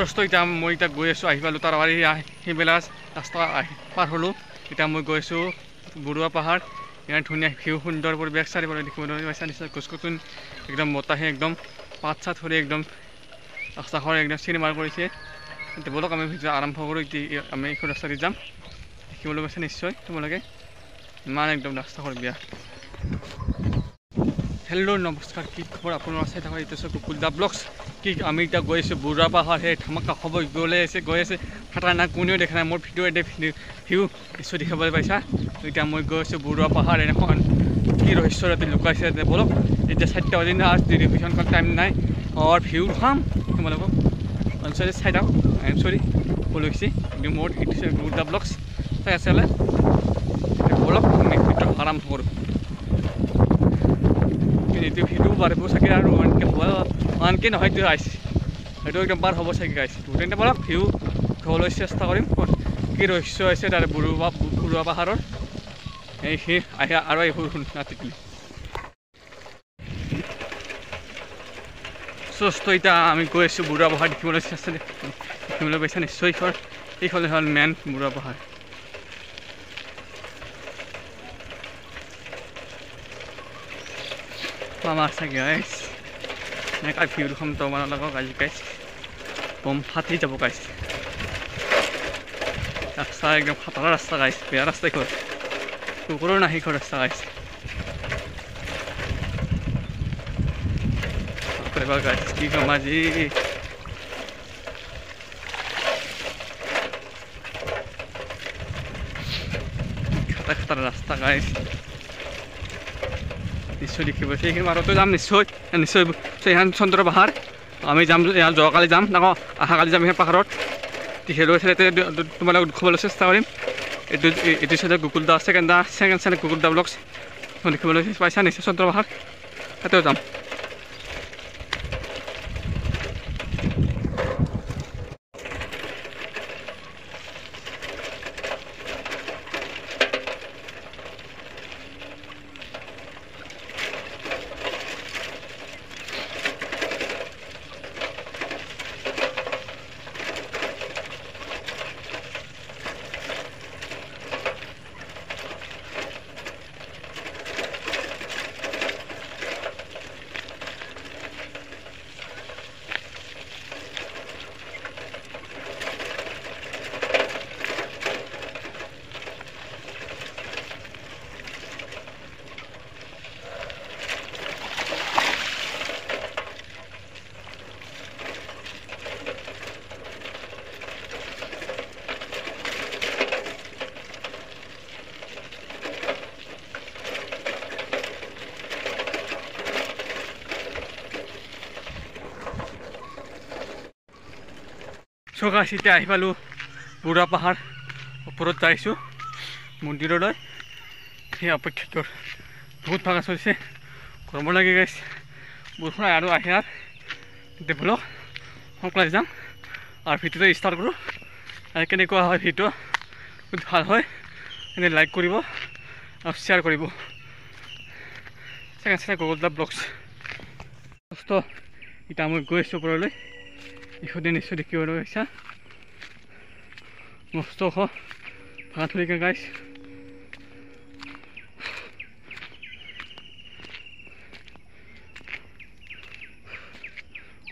ষষ্ঠ এতিয়া মই এতিয়া গৈ আছোঁ আহি পালোঁ তাৰ সেইবেলা ৰাস্তা পাৰ হ'লোঁ এতিয়া মই গৈ আছোঁ বৰুৱা পাহাৰ ইয়াৰ ধুনীয়া ভিউ সুন্দৰ পৰিৱেশ চাৰিওফালে দেখিবলৈ পাইছা নিশ্চয় গছ গছনি একদম বতাহে একদম পাত চাত ধৰি একদম ৰাস্তাখন একদম চিনেমাৰ কৰিছে ব'লক আমি ভিডিঅ' আৰম্ভ কৰোঁ এতিয়া আমি এইখন ৰাস্তা দি যাম দেখিবলৈ পাইছে নিশ্চয় তোমালোকে ইমান একদম ৰাস্তাখন বেয়া হেল্ল' নমস্কাৰ কি খবৰ আপোনাৰ চাই থকা এইটো কুকুল দা ব্লগছ কি আমি এতিয়া গৈ আছোঁ বুঢ়া পাহাৰ সেই ধামাকা খবৰ গৈ আছে খাটাৰনাক কোনেও দেখা নাই মোৰ ভিডিঅ' এতিয়া ভিউ নিশ্চয় দেখিবলৈ পাইছা এতিয়া মই গৈ আছোঁ বুঢ়া পাহাৰ এখন কি ৰহস্য ৰাতি লুকাইছে ব'লক এতিয়া 4টা বাজি না টেলিভিশ্যনখন টাইম নাই ভিউ খাম তোমালোকক অঞ্চলি চাই থাকক আই এম চৰি ভুল হৈছে কিন্তু মোৰ কুকুল দা ব্লগছ চাই আছে ব'লক আমি ভিডিঅ' আৰম্ভ কৰোঁ এইটো ভিডিঅ' বাঢ়িব চাগে আৰু আনকৈ নহয় এইটো আহিছে সেইটো একদম বাৰ হ'ব চাগে গাইছে তেন্তে ব'লক ভিউ থ'বলৈ চেষ্টা কৰিম কি ৰহস্য আছে তাৰে বুঢ়া পাহাৰৰ সেই আহে আৰু এইবোৰ নাতিকি ষষ্ঠ এতিয়া আমি গৈ আছোঁ বুঢ়া পাহাৰ দেখিবলৈ পাইছা নিশ্চয় এইফালে হ'ল মেইন বুঢ়া পাহাৰ আমাৰ চাগে গাইছ এনেকুৱা ভিউ দুখন তোমাৰ লগক আজি গাইছ বম ফাটি যাব গাইছ ৰাস্তা একদম ফাটাৰা ৰাস্তা গাইছ বেয়া ৰাস্তা ঘৰ কুকুৰৰ নাহি ঘৰ ৰাস্তা গাইছ গাইছ কি কম আজি খাটা ৰাস্তা গাইছ নিশ্চয় দেখিব সেইখিনি মাৰতো যাম নিশ্চয় সেইখন চন্দ্ৰ পাহাৰ আমি যাম যোৱাকালি যাম আকৌ অহাকালি যাম সেই পাহাৰত দেখিবলৈ তোমালোকক দেখুৱাবলৈ চেষ্টা কৰিম এইটো চাইডে গুকুল দা ছেকেণ্ড চাইডে গুকুল দা ব্লগছ দেখিবলৈ পাইছা নিশ্চয় চন্দ্ৰ পাহাৰ তাতেও যাম গাইছ এতিয়া আহি পালোঁ বুঢ়া পাহাৰ ওপৰত যাইছোঁ মন্দিৰলৈ সেই অপেক্ষাটোৰ বহুত ভাগা চলিছে গৰম লাগি গাইছ বৰষুণ আৰু আহে আৰু ব'লক সোনকালে যাম আৰু ভিডিঅ'টো ষ্টাৰ্ট কৰোঁ আৰু কেনেকুৱা হয় ভিডিঅ' বহুত ভাল হয় এনে লাইক কৰিব আৰু শ্বেয়াৰ কৰিব ছেকেণ্ড গুগল দা ব্লগছ এতিয়া মই গৈ আছোঁ ওপৰলৈ ইহঁতে নিশ্চয় দেখিবলৈ পাইছা মস্ত ভাত ধৰিকে গাইছ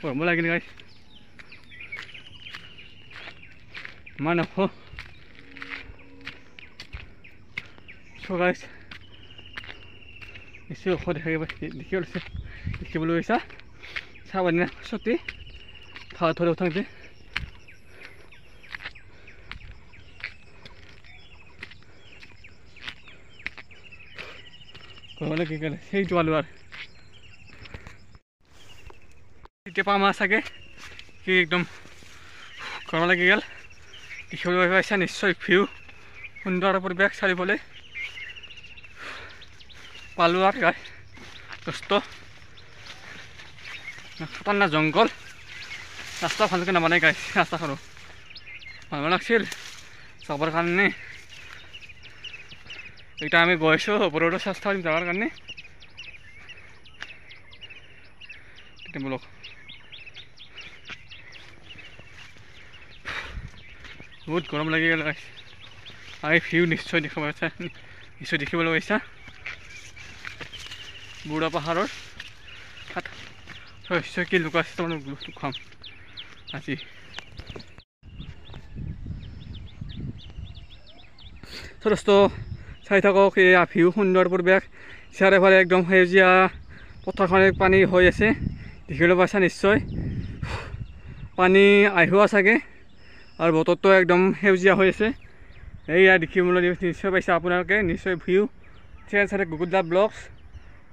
গৰম লাগিল গাইছ ইমান গাইছ নিশ্চয় দেখিবলৈ পাইছা চাব দিনা সত্যি ভাত ধরে উঠাতে গরমে কি গেলে সেইটো আলু আর এতিয়া পাম চাগে কি একদম গৰম লাগি গেল দেখিবলৈ পাইছা নিশ্চয় ভিউ সুন্দৰ পৰিৱেশ চাৰিওফালে পালো আৰ গাই কষ্ট খাতাৰনাক জঙ্গল ৰাস্তা ভালকে নাবানাই গাইছ ৰাস্তাখনো ভাল লাগছিল যাবৰ কাৰণে এতিয়া আমি গৈছোঁ ওপৰতো চেষ্টা কৰিম যাবৰ কাৰণে বলক বহুত গৰম লাগি গ'ল গাইছ আৰু এই ভিউ নিশ্চয় দেখিবলৈ পাইছা বুঢ়া পাহাৰৰ নিশ্চয় কি লুকা আছে তোমালোক খুৱাম আজি যথেষ্ট চাই থাকক এই ভিউ সুন্দৰ পৰিৱেশ চাৰিওফালে একদম সেউজীয়া পথাৰখনে পানী হৈ আছে দেখিবলৈ পাইছা নিশ্চয় পানী আহিও চাগে আৰু বতৰটো একদম সেউজীয়া হৈ আছে এইয়া দেখিবলৈ নিশ্চয় পাইছে আপোনালোকে নিশ্চয় ভিউ চাই গুগুদা ব্লগছ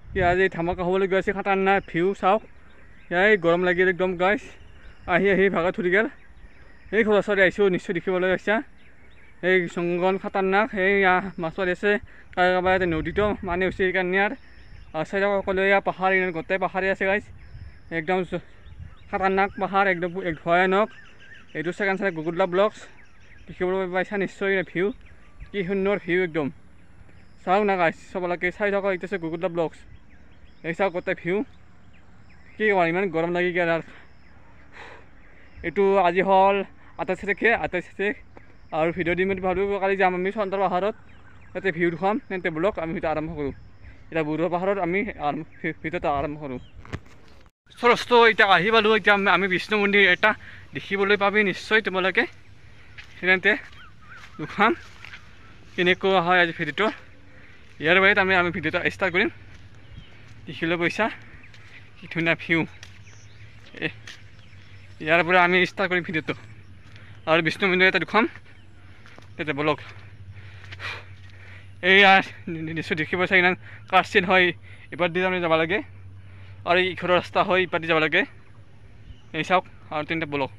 কি আজি ধামাকা হ'বলৈ গৈ আছে খাতাৰনাক ভিউ চাওক এই গৰম লাগিল একদম গাইছ আহি ভাগত থুৰি গ'ল এই খৰচতে আহিছোঁ নিশ্চয় দেখিবলৈ পাইছা এই জংঘল খাতাৰনাক এই মাছ মাৰি আছে কাৰোবাৰ নদীতো মানে হৈছে সেইকাৰণে আৰু চাই থাকক সকলোৱে পাহাৰ গোটেই পাহাৰে আছে গাইছ একদম খাতাৰনাক পাহাৰ একদম ভয়ানক এইটো চাই গুগুদা ব্লগছ দেখিবলৈ পাইছা নিশ্চয় ভিউ কি সুন্দৰ ভিউ একদম চাওক না গাইছ চবলৈকে চাই থাকক এইটো আছে গুগুদা ব্লগছ এই চাওক গোটেই ভিউ কি ক'ম ইমান গৰম লাগি গ'ল আৰু এইটো আজি হ'ল 28 তাৰিখ আৰু ভিডিঅ' দিম ভাবিব কালি যাম আমি চন্দ্ৰ পাহাৰত তাতে ভিউ দেখুৱাম তেন্তে ব্লগ আমি ভিডিঅ' আৰম্ভ কৰোঁ এতিয়া বুঢ়া পাহাৰত আমি ভিডিঅ'টো আৰম্ভ কৰোঁ সৰস্ত এতিয়া আহি পালোঁ এতিয়া আমি বিষ্ণু মন্দিৰ এটা দেখিবলৈ পাবি নিশ্চয় তোমালোকে তেন্তে দেখুৱাম কেনেকুৱা হয় আজি ভিডিঅ'টো ইয়াৰ বাহিৰত আমি ভিডিঅ'টো ষ্টাৰ্ট কৰিম দেখিবলৈ পাইছা কি ধুনীয়া ভিউ ইয়াৰ পৰা আমি ষ্টাৰ্ট কৰিম ভিডিঅ'টো আৰু বিষ্ণু মন্দিৰ এটা দেখুৱাম তেতিয়া ব্লগ এইয়া নিশ্চয় দেখিব পাইছা ইমান কাৰ্চিন হয় ইপাৰ দি আমি যাব লাগে আৰু ইঘৰৰ ৰাস্তা হয় ইপাৰ দি যাব লাগে এই চাওক আৰু তিনিটা ব্লগ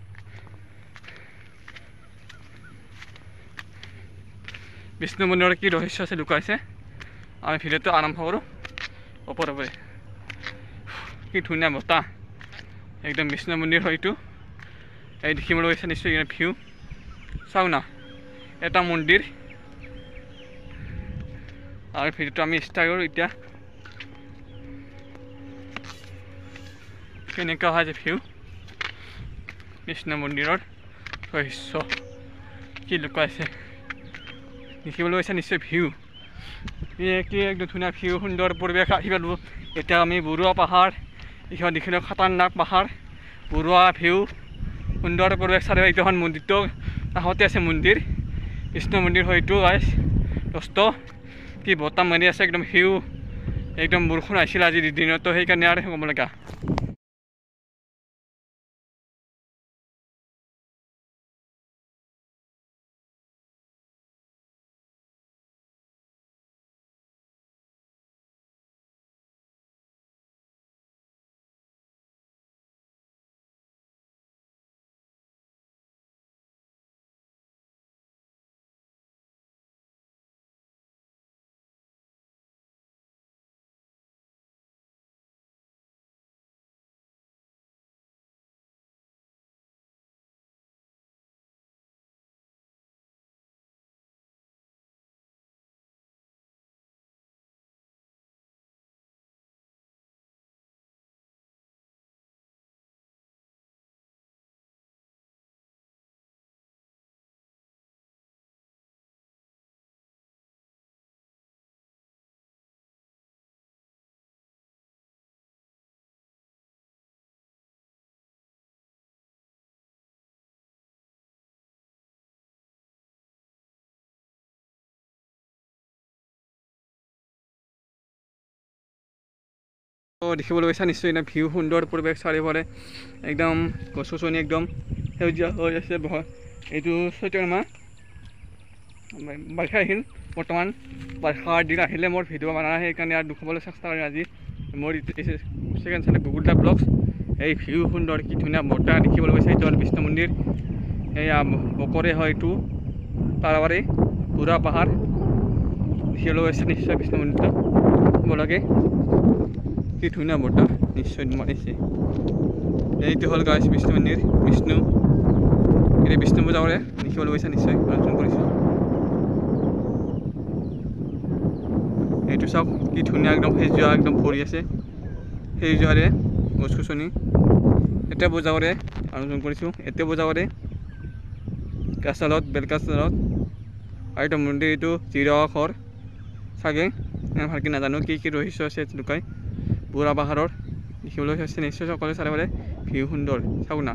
বিষ্ণু মন্দিৰৰ কি ৰহস্য আছে লুকাইছে আমি ভিডিঅ'টো আৰম্ভ কৰোঁ ওপৰে কি ধুনীয়া বতাহ একদম বিষ্ণু মন্দিৰ হয় এইটো এই দেখিবলৈ পাইছে নিশ্চয় ভিউ চাওক না এটা মন্দিৰ আৰু ভিডিঅ'টো আমি ষ্টাৰ্ট কৰোঁ এতিয়া কেনেকুৱা হয় যে ভিউ বিষ্ণু মন্দিৰৰ ৰহস্য কি লুকাইছে দেখিবলৈ পাইছে নিশ্চয় ভিউ কি একদম ধুনীয়া ভিউ সুন্দৰ পৰিৱেশ আহি পালোঁ এতিয়া আমি বুঢ়া পাহাৰ এইখন দেখিলোঁ খাতাৰনাক পাহাৰ বুঢ়া ভিউ সুন্দৰ পৰিৱেশ চাৰিও এইখন মন্দিৰটো কাষতে আছে মন্দিৰ কৃষ্ণ মন্দিৰ হয়তো গাইছ দস্ত কি বতাহ মাৰি আছে একদম ভিউ একদম বৰষুণ আহিছিল আজিৰ দিনতো সেইকাৰণে আৰু ক'ব লগা দেখিবলৈ পাইছা নিশ্চয় ভিউ সুন্দৰ পৰিৱেশ চাৰিওফালে একদম গছ গছনি একদম সেউজীয়া হৈ আছে এইটো চৈত্ৰ মাহ বাৰিষা আহিল বৰ্তমান বাৰিষাৰ দিন আহিলে মোৰ ভিডিঅ' বনাই সেইকাৰণে আৰু দেখুৱাবলৈ চেষ্টা কৰিম আজি মোৰ ছেকেণ্ড চেনেল গুগুদা ব্লগছ এই ভিউ সুন্দৰ কি ধুনীয়া বতাহ দেখিবলৈ পাইছে এইটো বিষ্ণু মন্দিৰ এয়া বকৰে হয় এইটো তাৰাবাৰী বুঢ়া পাহাৰ দেখিবলৈ পাইছে নিশ্চয় বিষ্ণু মন্দিৰটো হ'ব লাগে কি ধুনীয়া বতাহ নিশ্চয় মাৰিছে এইটো হ'ল গাইছ বিষ্ণু মন্দিৰ বিষ্ণু এতিয়া বিষ্ণু পূজা কৰে দেখিবলৈ পাইছা নিশ্চয় আলোচনা কৰিছোঁ এইটো চাওক কি ধুনীয়া একদম সেউজীয়া একদম ভৰি আছে সেউজীয়াৰে গছ গছনি এতিয়া পূজা কৰে আলোচনা কৰিছোঁ এতিয়া পূজা কৰে কাছালত বেলকাছালত আৰু এইটো মন্দিৰ এইটো জিৰাঘৰ চাগে ভালকৈ নাজানো কি ৰহস্য আছে লুকাই বুঢ়া পাহাৰৰ দেখিবলৈ হৈছে নিশ্চয় সকলোৱে চালে ভিউ সুন্দৰ চাওক না